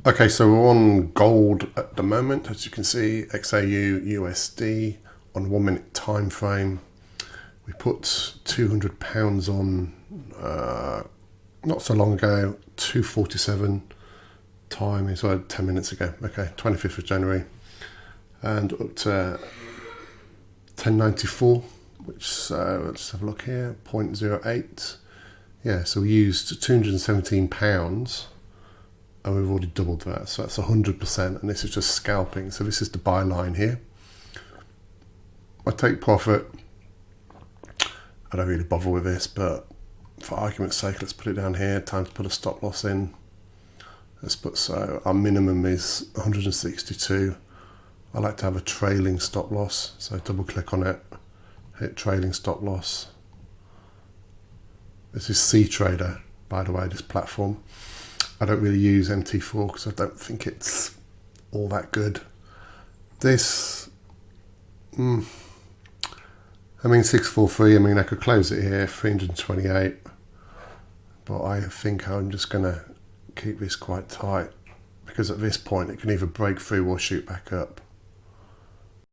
Okay, so we're on gold at the moment, as you can see, XAU USD on 1 minute time frame. We put £200 on not so long ago, 2:47 time is 10 minutes ago. Okay, 25th of January, and up to 1094, which let's have a look here, 0.08. Yeah, so we used £217. And we've already doubled that, so that's 100%, and this is just scalping. So this is the buy line here. I take profit. I don't really bother with this, but for argument's sake, let's put it down here. Time to put a stop loss in. Let's put, so our minimum is 162. I like to have a trailing stop loss, so double click on it, hit trailing stop loss. This is C Trader, by the way, this platform. I don't really use MT4 because I don't think it's all that good. This, I mean 643, I mean I could close it here, 328, but I think I'm just going to keep this quite tight because at this point it can either break through or shoot back up.